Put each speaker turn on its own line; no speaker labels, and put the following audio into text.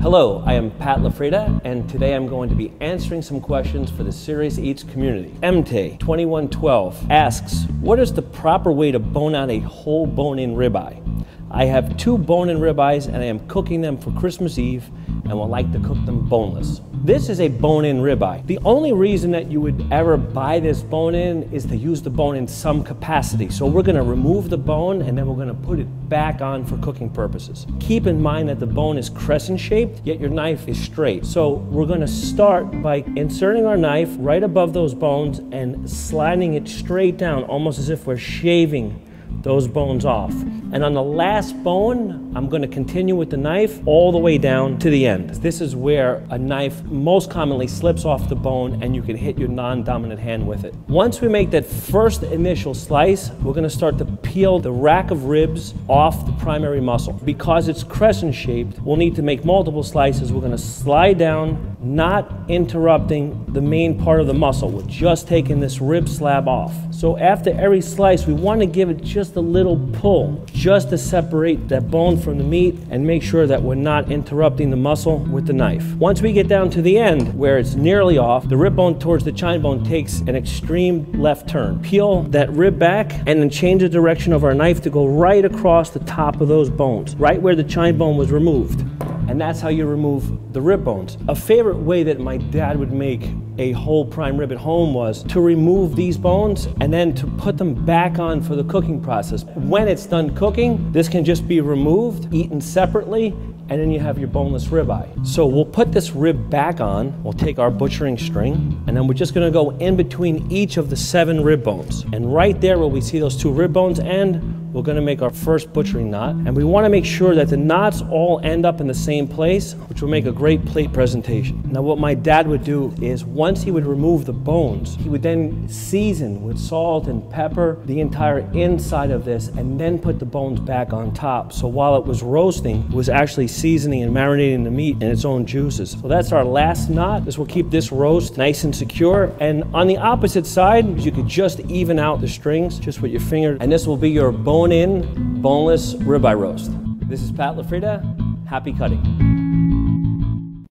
Hello, I am Pat LaFrieda, and today I'm going to be answering some questions for the Serious Eats community. MT2112 asks, what is the proper way to bone out a whole bone-in ribeye? I have 2 bone-in ribeyes and I am cooking them for Christmas Eve and would like to cook them boneless. This is a bone-in ribeye. The only reason that you would ever buy this bone-in is to use the bone in some capacity. So we're gonna remove the bone and then we're gonna put it back on for cooking purposes. Keep in mind that the bone is crescent shaped, yet your knife is straight. So we're gonna start by inserting our knife right above those bones and sliding it straight down, almost as if we're shaving those bones off. And on the last bone, I'm going to continue with the knife all the way down to the end. This is where a knife most commonly slips off the bone and you can hit your non-dominant hand with it. Once we make that first initial slice, we're going to start to peel the rack of ribs off the primary muscle. Because it's crescent shaped, we'll need to make multiple slices. We're going to slide down, not interrupting the main part of the muscle. We're just taking this rib slab off. So after every slice, we want to give it just a little pull, just to separate that bone from the meat and make sure that we're not interrupting the muscle with the knife. Once we get down to the end, where it's nearly off, the rib bone towards the chine bone takes an extreme left turn. Peel that rib back and then change the direction of our knife to go right across the top of those bones, right where the chine bone was removed. And that's how you remove the rib bones. A favorite way that my dad would make a whole prime rib at home was to remove these bones and then to put them back on for the cooking process. When it's done cooking, this can just be removed, eaten separately, and then you have your boneless ribeye. So we'll put this rib back on, we'll take our butchering string, and then we're just gonna go in between each of the 7 rib bones. And right there where we see those 2 rib bones end, we're gonna make our first butchering knot. And we wanna make sure that the knots all end up in the same place, which will make a great plate presentation. Now what my dad would do is once he would remove the bones, he would then season with salt and pepper the entire inside of this and then put the bones back on top. So while it was roasting, it was actually seasoning and marinating the meat in its own juices. So that's our last knot. This will keep this roast nice and secure. And on the opposite side, you could just even out the strings just with your finger. And this will be your bone-in, boneless ribeye roast. This is Pat LaFrieda. Happy cutting.